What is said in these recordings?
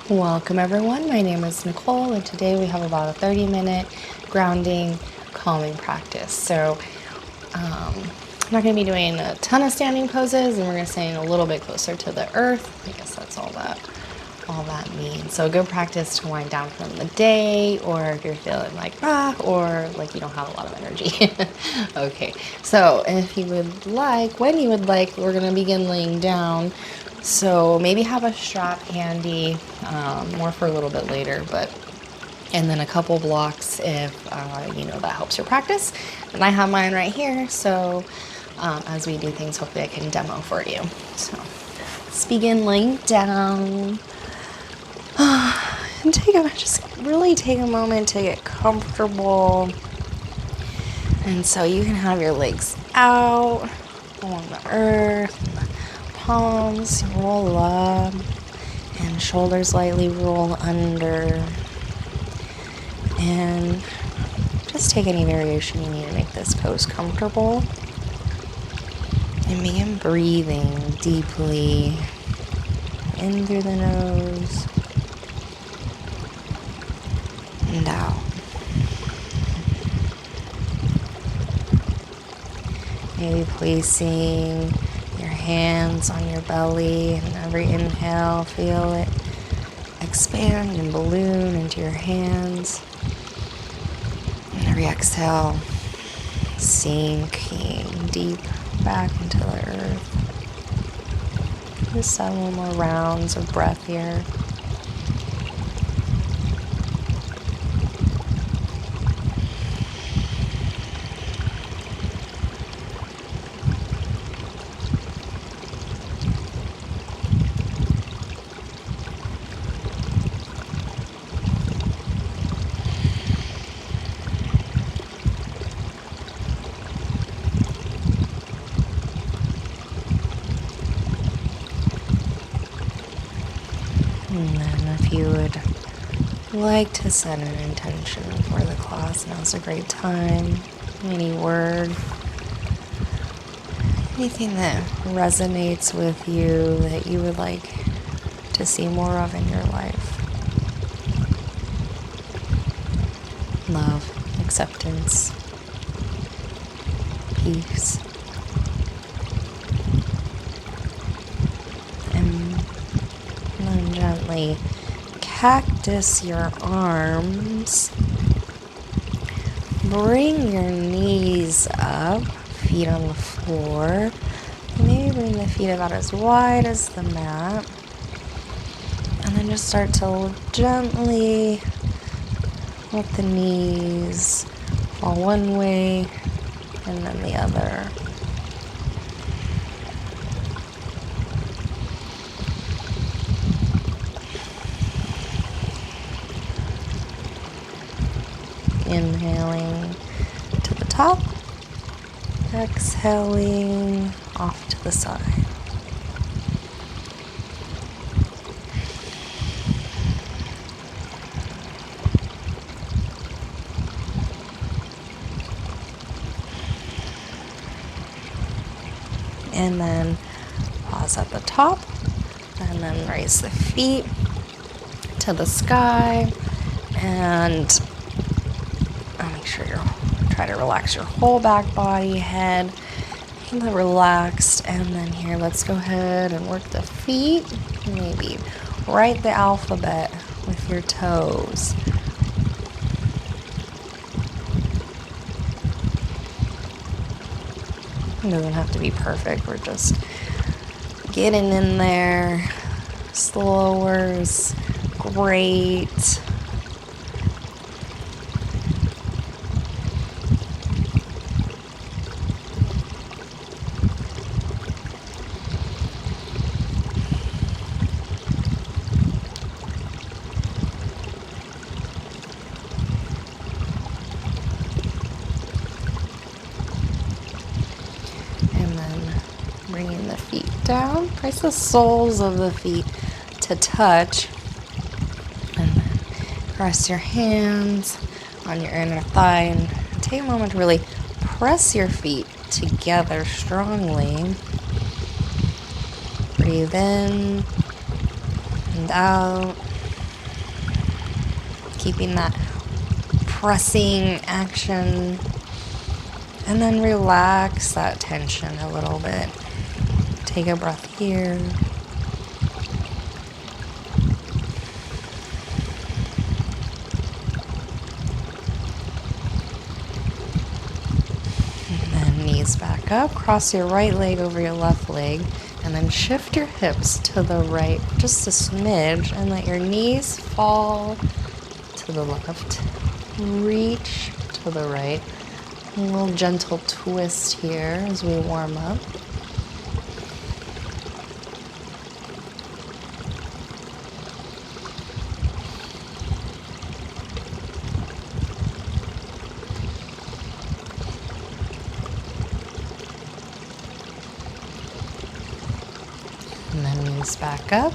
Welcome everyone, my name is Nicole and today we have about a 30-minute grounding, calming practice. So I'm not going to be doing a ton of standing poses and we're going to stay a little bit closer to the earth. I guess that's all that means. So a good practice to wind down from the day, or if you're feeling like or like you don't have a lot of energy. Okay, so if you would like, when you would like, we're going to begin laying down. So maybe have a strap handy, more for a little bit later, and then a couple blocks if that helps your practice. And I have mine right here, so as we do things, hopefully I can demo for you. So let's begin laying down. And just really take a moment to get comfortable. And so you can have your legs out along the earth, palms roll up, and shoulders lightly roll under. And just take any variation you need to make this pose comfortable. And begin breathing deeply in through the nose and out. Maybe placing your hands on your belly, and every inhale, feel it expand and balloon into your hands. And every exhale, sinking deep back into the earth. Just several more rounds of breath here. And then if you would like to set an intention for the class, now's a great time. Any word, anything that resonates with you that you would like to see more of in your life. Love, acceptance, peace. Gently cactus your arms. Bring your knees up, feet on the floor. Maybe bring the feet about as wide as the mat. And then just start to gently let the knees fall one way and then the other. Inhaling to the top, exhaling off to the side. And then pause at the top, and then raise the feet to the sky, and make sure you try to relax your whole back body, head, relaxed. And then here, let's go ahead and work the feet. Maybe write the alphabet with your toes. It doesn't have to be perfect. We're just getting in there. Slower is great. Bringing the feet down, press the soles of the feet to touch, and then press your hands on your inner thigh and take a moment to really press your feet together strongly. Breathe in and out. keeping that pressing action. And then relax that tension a little bit. Take a breath here. And then knees back up. Cross your right leg over your left leg. And then shift your hips to the right just a smidge. And let your knees fall to the left. Reach to the right. A little gentle twist here as we warm up. And then knees back up.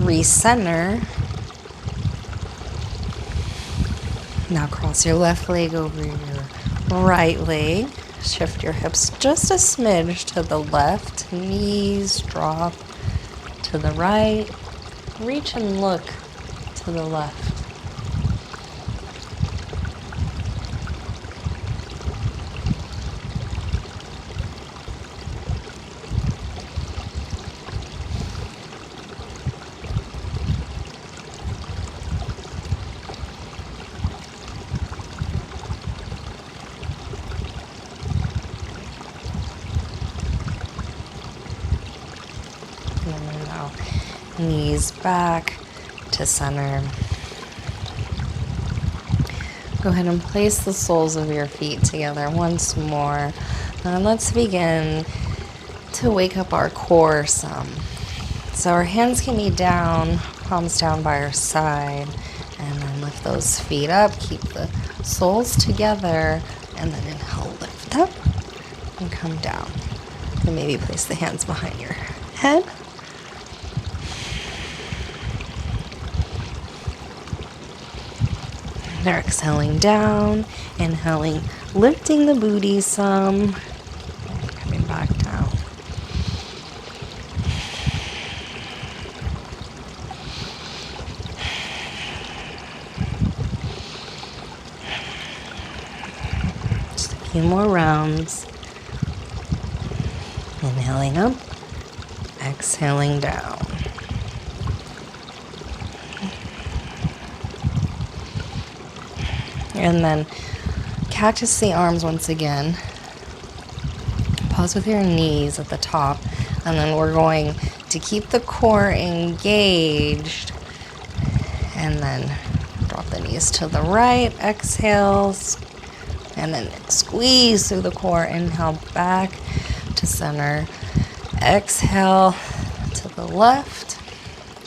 Recenter. Now cross your left leg over your right leg. Shift your hips just a smidge to the left. Knees drop to the right. Reach and look to the left. And now knees back to center. Go ahead and place the soles of your feet together once more. And let's begin to wake up our core some. So our hands can be down, palms down by our side, and then lift those feet up. Keep the soles together, and then inhale, lift up, and come down. And maybe place the hands behind your head. They're exhaling down, inhaling, lifting the booty some, and coming back down. Just a few more rounds. Inhaling up, exhaling down. And then cactus the arms once again. Pause with your knees at the top. And then we're going to keep the core engaged. And then drop the knees to the right. Exhale. And then squeeze through the core. Inhale back to center. Exhale to the left.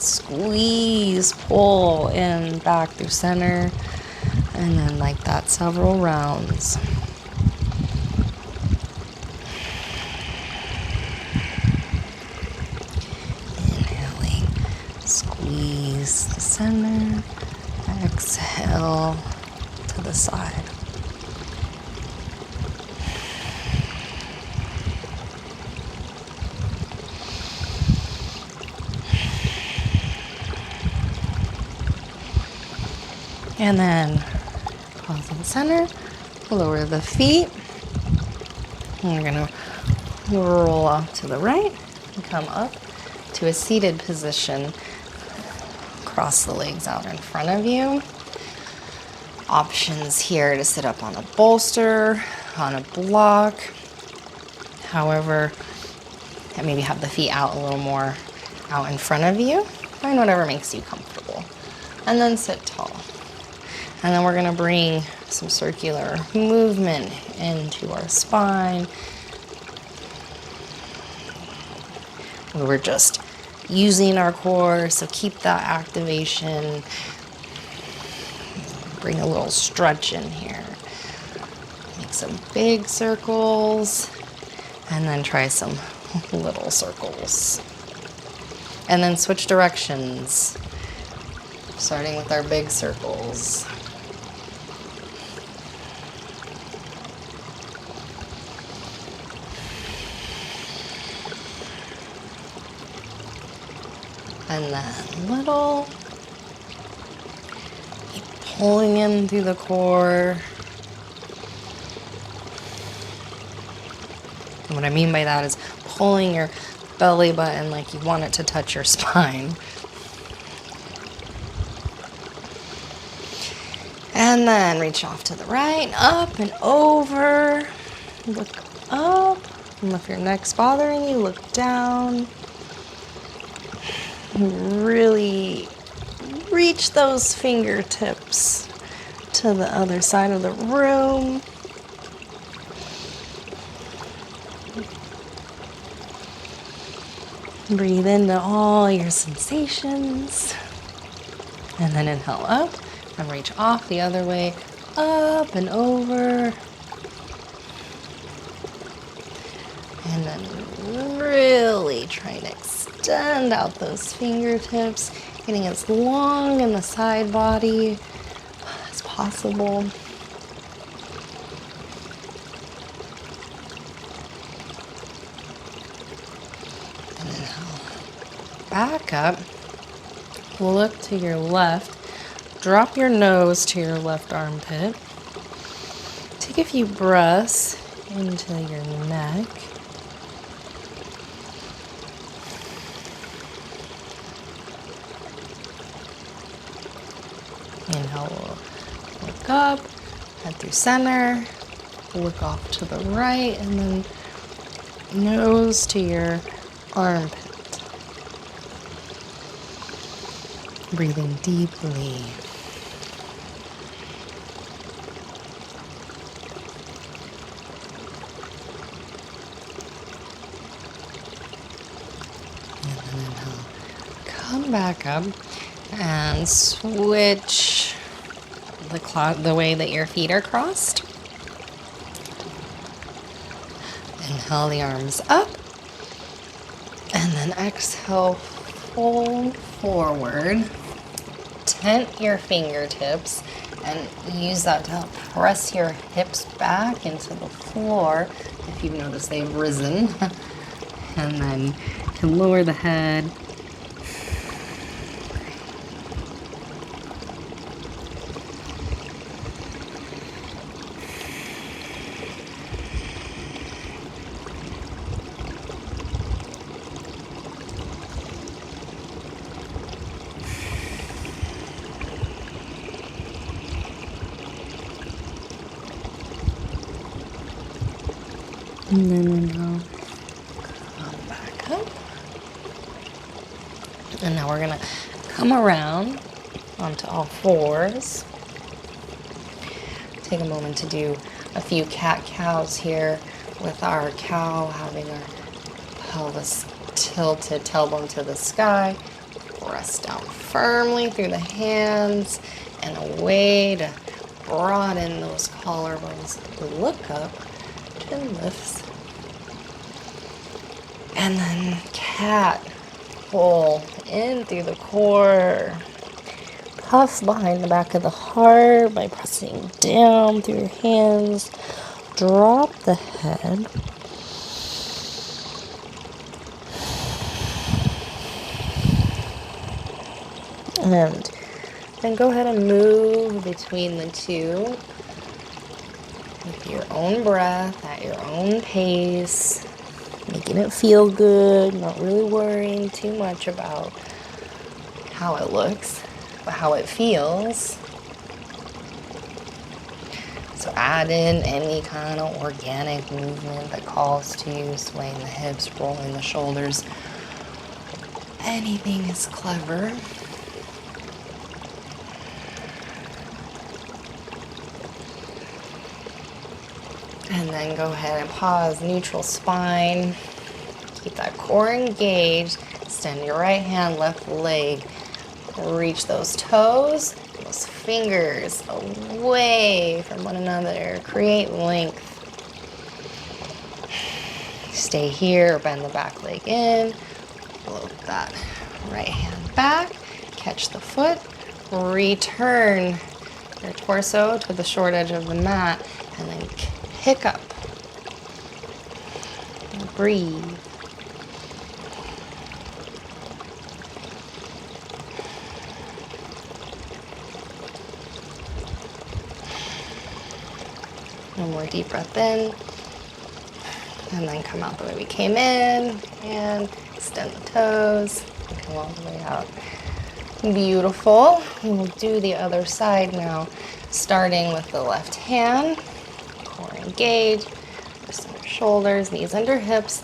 Squeeze, pull in back through center. And then like that, several rounds. Inhaling, squeeze the center, exhale to the side. And then pause in the center, lower the feet. And we're gonna roll off to the right and come up to a seated position. Cross the legs out in front of you. Options here to sit up on a bolster, on a block. However, and maybe have the feet out a little more out in front of you. Find whatever makes you comfortable. And then sit tall. And then we're gonna bring some circular movement into our spine. We're just using our core, so keep that activation. Bring a little stretch in here. Make some big circles, and then try some little circles. And then switch directions, starting with our big circles. And then little, keep pulling in through the core. And what I mean by that is pulling your belly button like you want it to touch your spine. And then reach off to the right, up and over. Look up. And if your neck's bothering you, look down. Really reach those fingertips to the other side of the room. Breathe into all your sensations. And then inhale up and reach off the other way, up and over. And then really try to extend out those fingertips, getting as long in the side body as possible. And inhale. Back up. Look to your left. Drop your nose to your left armpit. Take a few breaths into your neck. Inhale, look up, head through center, look off to the right, and then nose to your armpit. Breathing deeply. And then inhale. Come back up and switch the way that your feet are crossed. Inhale the arms up. And then exhale, fold forward. Tent your fingertips and use that to help press your hips back into the floor if you've noticed they've risen. And then you can lower the head. And then we'll come back up. And now we're going to come around onto all fours. Take a moment to do a few cat-cows here with our cow having our pelvis tilted, tailbone to the sky. Press down firmly through the hands and a way to broaden those collarbones. Look up. Chin lifts. And then cat. Pull in through the core. Puff behind the back of the heart by pressing down through your hands. Drop the head. And then go ahead and move between the two with your own breath at your own pace, making it feel good, not really worrying too much about how it looks, but how it feels. So add in any kind of organic movement that calls to you, swaying the hips, rolling the shoulders. Anything is clever. And then go ahead and pause, neutral spine. Keep that core engaged. Extend your right hand, left leg. Reach those toes, those fingers away from one another. Create length. Stay here, bend the back leg in. Float that right hand back. Catch the foot. Return your torso to the short edge of the mat. And then pick up. And breathe. more deep breath in. And then come out the way we came in and extend the toes and come all the way out. Beautiful. And we'll do the other side now, starting with the left hand. Core engaged, wrists under shoulders, knees under hips.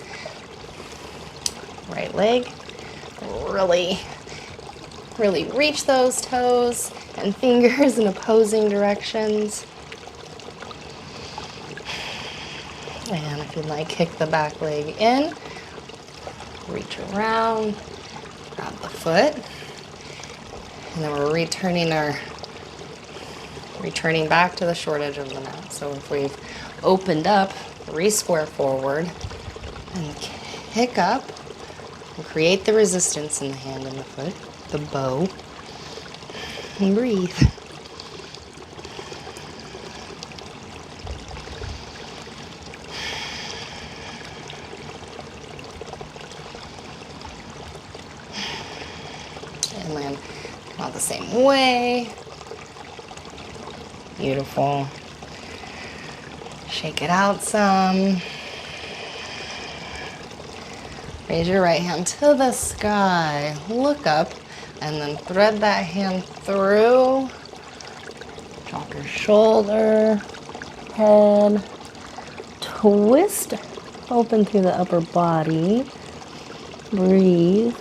Right leg. Really reach those toes and fingers in opposing directions. And if you'd like, kick the back leg in, reach around, grab the foot, and then we're returning back to the short edge of the mat. So if we've opened up, re-square forward, and kick up, and create the resistance in the hand and the foot, the bow, and breathe. And then come out the same way. Beautiful. Shake it out some. Raise your right hand to the sky. Look up and then thread that hand through. Drop your shoulder, head, twist, open through the upper body. Breathe.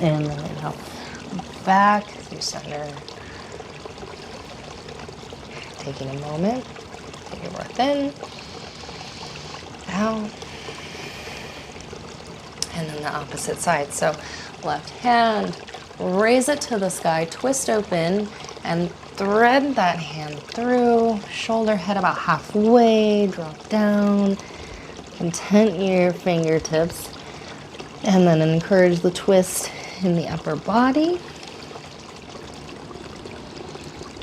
And then inhale back through center. Taking a moment, take a breath in, out, and then the opposite side. So left hand, raise it to the sky, twist open, and thread that hand through, shoulder head about halfway, drop down, content your fingertips, and then encourage the twist in the upper body,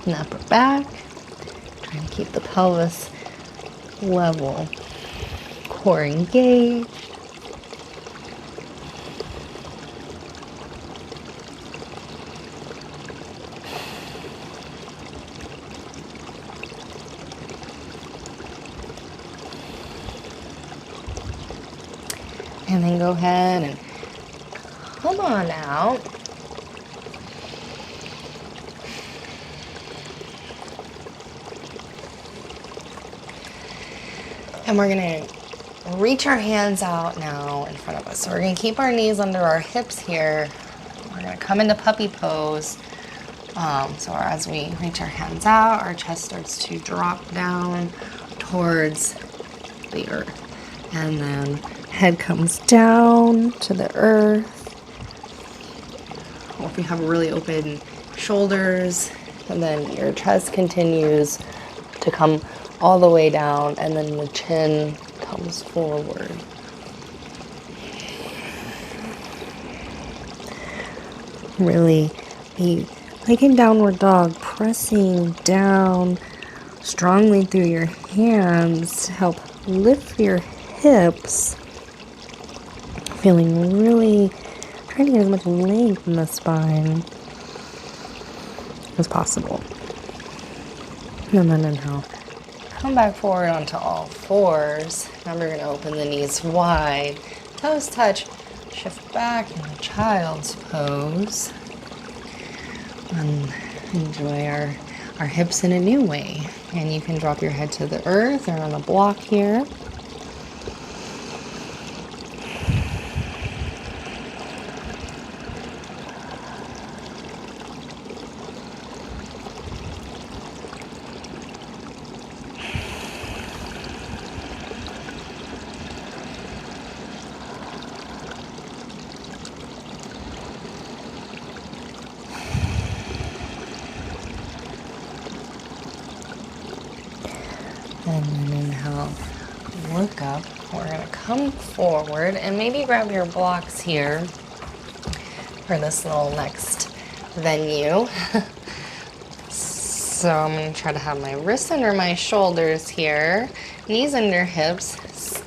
in the upper back. Trying to keep the pelvis level, core engaged. And then go ahead and come on out. And we're going to reach our hands out now in front of us. So we're going to keep our knees under our hips here. We're going to come into puppy pose. So as we reach our hands out, our chest starts to drop down towards the earth. And then head comes down to the earth. Or if you have really open shoulders, and then your chest continues to come all the way down, and then the chin comes forward. Really be like in downward dog, pressing down strongly through your hands to help lift your hips. Feeling really, trying to get as much length in the spine as possible. And then inhale. Come back forward onto all fours. Now we're going to open the knees wide. Toes touch. Shift back into child's pose. And enjoy our hips in a new way. And you can drop your head to the earth or on a block here. And then inhale, look up. We're going to come forward and maybe grab your blocks here for this little next venue. So I'm going to try to have my wrists under my shoulders here, knees under hips,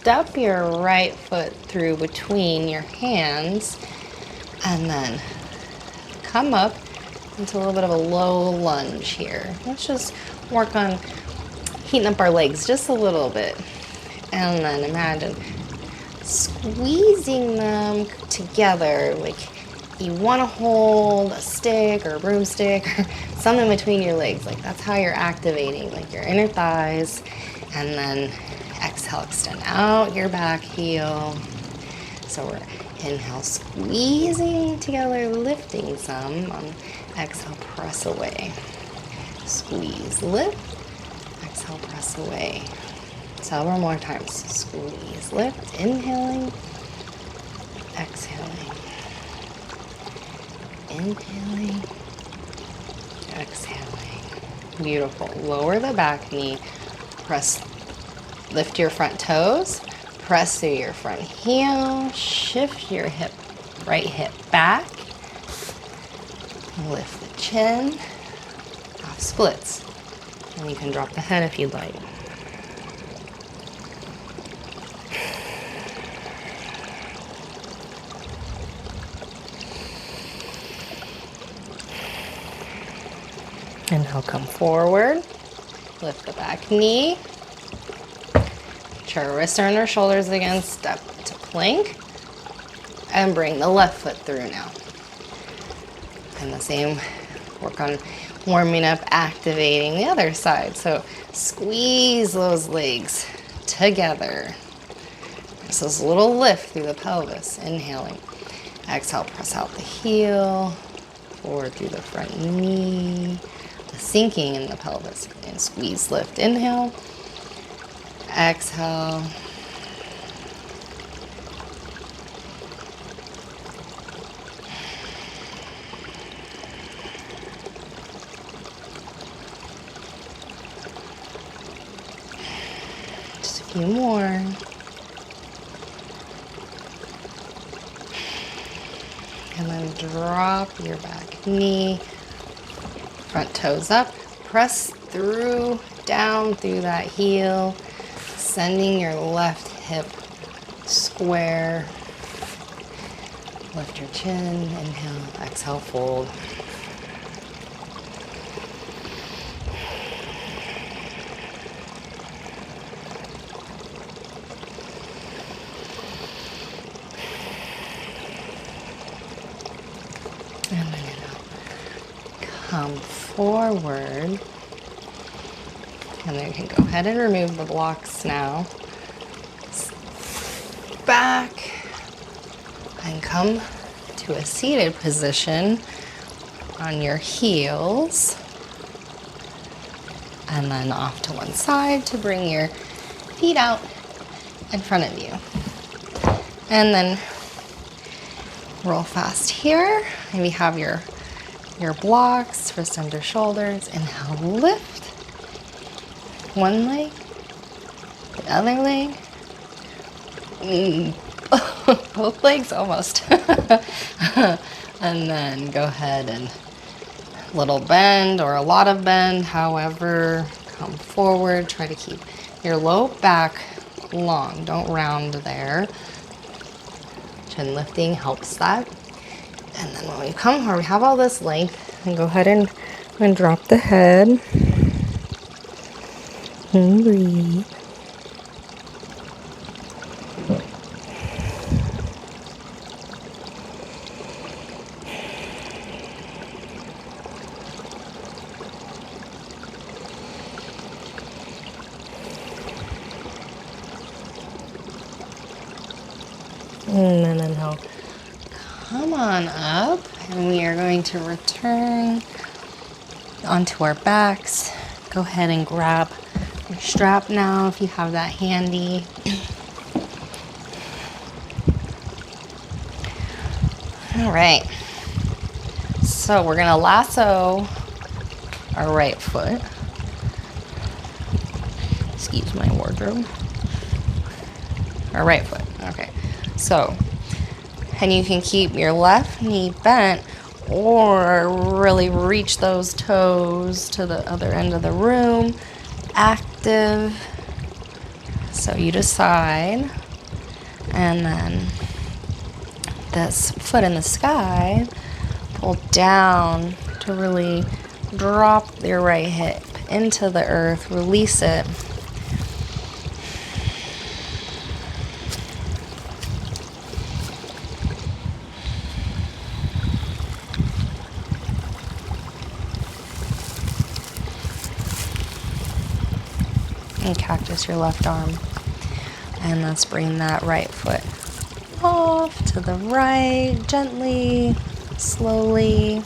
step your right foot through between your hands and then come up into a little bit of a low lunge here. Let's just work on heating up our legs just a little bit. And then imagine squeezing them together like you want to hold a stick or a broomstick or something between your legs. Like that's how you're activating like your inner thighs. And then exhale, extend out your back heel. So we're inhale, squeezing together, lifting some. On exhale, press away. Squeeze, lift. Exhale, press away. Several more times. Squeeze, lift, inhaling, exhaling. Inhaling, exhaling. Beautiful. Lower the back knee. Press, lift your front toes. Press through your front heel. Shift your hip, right hip back. Lift the chin. Half splits. And you can drop the head if you'd like. Inhale, come forward. Lift the back knee. Put your wrists or our shoulders again. Step to plank. And bring the left foot through now. And the same, work on warming up, activating the other side. So squeeze those legs together. Just this little lift through the pelvis. Inhaling. Exhale, press out the heel. Forward through the front knee. Sinking in the pelvis. And squeeze, lift, inhale. Exhale. Just a few more. And then drop your back knee. Front toes up, press through, down through that heel, sending your left hip square. Lift your chin, inhale, exhale, fold. And then come forward, and then you can go ahead and remove the blocks now. Back, and come to a seated position on your heels, and then off to one side to bring your feet out in front of you. And then roll fast here. Maybe have your blocks, wrist under shoulders. Inhale, lift. One leg, the other leg. Both legs almost. And then go ahead and little bend or a lot of bend, however, come forward. Try to keep your low back long. Don't round there. Chin lifting helps that. And then when we come where we have all this length, and go ahead and drop the head. And breathe. And then inhale. Come on up, and we are going to return onto our backs. Go ahead and grab your strap now if you have that handy. All right, so we're gonna lasso our right foot. Excuse my wardrobe. Our right foot, okay. So, and you can keep your left knee bent or really reach those toes to the other end of the room. Active. So you decide, and then this foot in the sky, pull down to really drop your right hip into the earth, release it. And cactus your left arm. And let's bring that right foot off to the right, gently, slowly.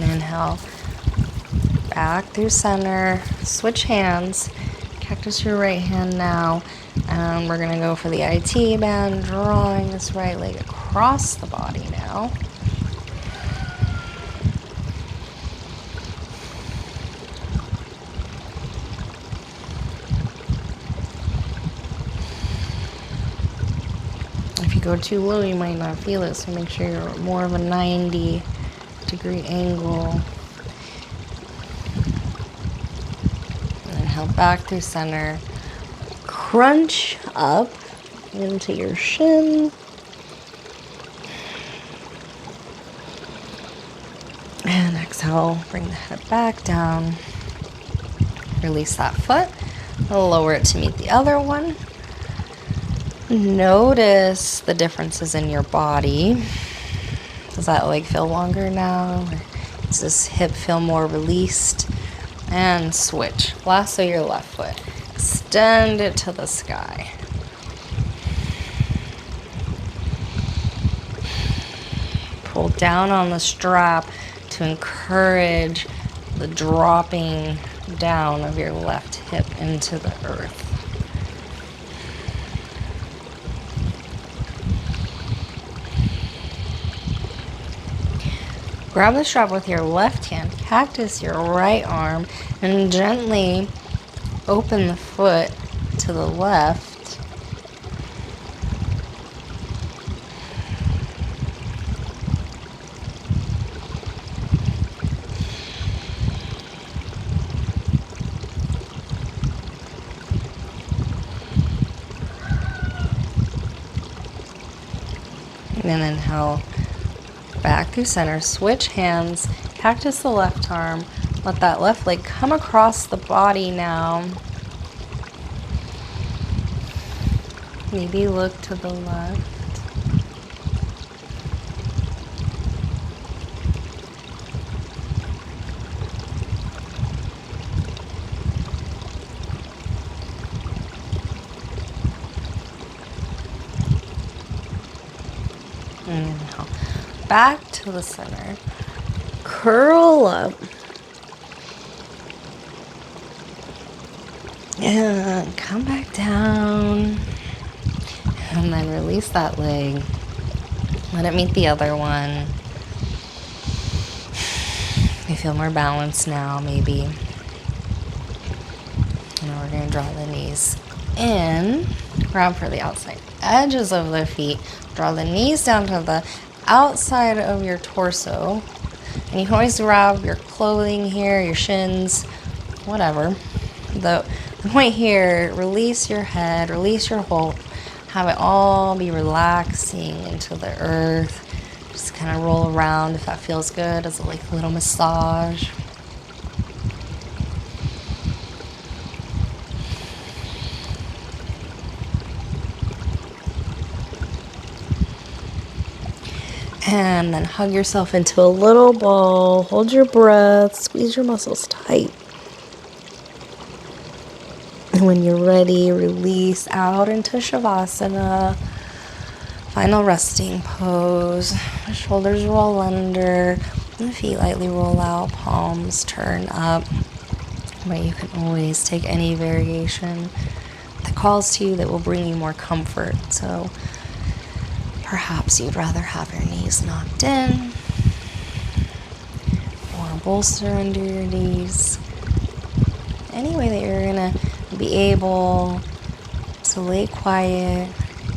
Inhale, back through center, switch hands, cactus your right hand now, and we're gonna go for the IT band, drawing this right leg across the body now. If you go too low, you might not feel it, so make sure you're more of a 90-degree angle. Inhale back through center. Crunch up into your shin. And exhale, bring the head back down. Release that foot. Lower it to meet the other one. Notice the differences in your body. Does that leg feel longer now? Or does this hip feel more released? And switch. Lasso your left foot. Extend it to the sky. Pull down on the strap to encourage the dropping down of your left hip into the earth. Grab the strap with your left hand, cactus your right arm, and gently open the foot to the left. And then inhale. Back through center, switch hands, cactus the left arm, let that left leg come across the body now. Maybe look to the left. And inhale. Back to the center. Curl up. And come back down. And then release that leg. Let it meet the other one. You feel more balanced now, maybe. Now we're going to draw the knees in. Grab for the outside edges of the feet. Draw the knees down to the outside of your torso, and you can always grab your clothing here, your shins, whatever. The point here, release your head, release your whole, have it all be relaxing into the earth. Just kind of roll around if that feels good as like a little massage. And then hug yourself into a little ball. Hold your breath. Squeeze your muscles tight. And when you're ready, release out into Shavasana. Final resting pose. The shoulders roll under. The feet lightly roll out. Palms turn up. But you can always take any variation that calls to you that will bring you more comfort. So perhaps you'd rather have your knees knocked in or a bolster under your knees. Any way that you're going to be able to lay quiet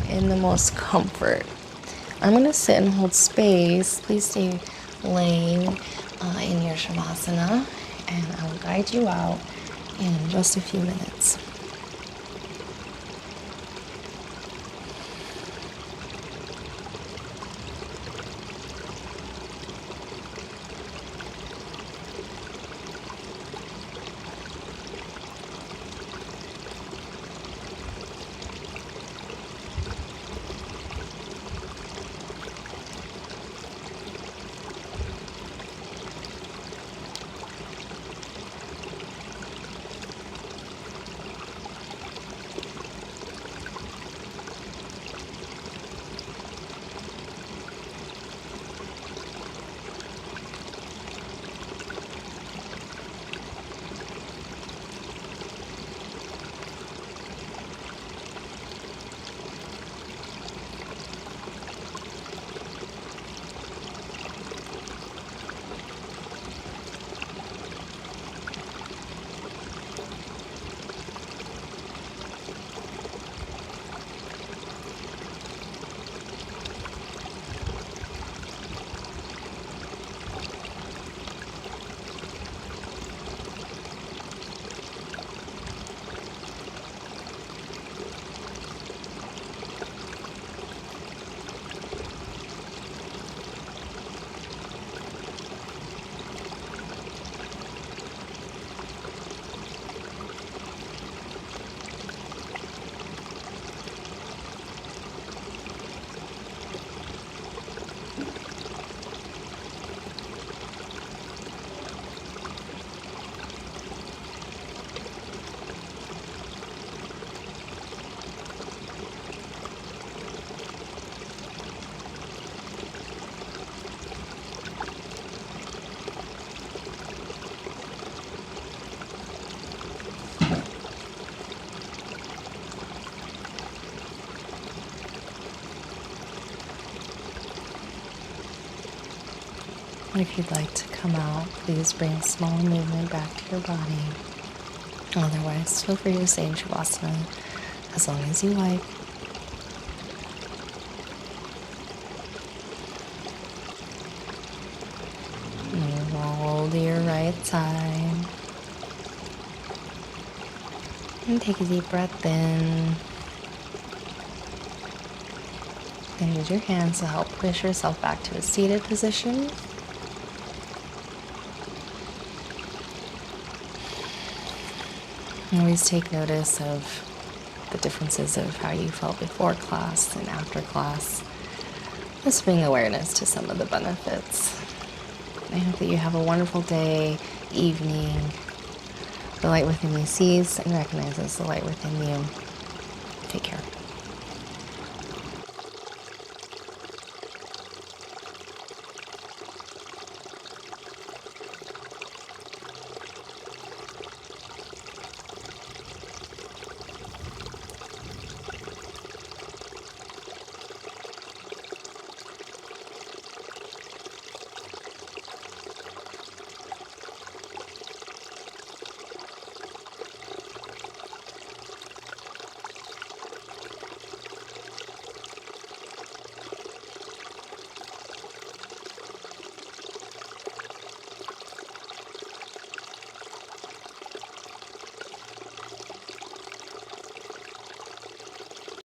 in the most comfort. I'm going to sit and hold space. Please stay laying in your Shavasana, and I will guide you out in just a few minutes. If you'd like to come out, please bring a small movement back to your body. Otherwise, feel free to stay in Shavasana as long as you like. And roll to your right side. And take a deep breath in. And use your hands to help push yourself back to a seated position. Always take notice of the differences of how you felt before class and after class. Just bring awareness to some of the benefits. I hope that you have a wonderful day, evening. The light within you sees and recognizes the light within you. Take care.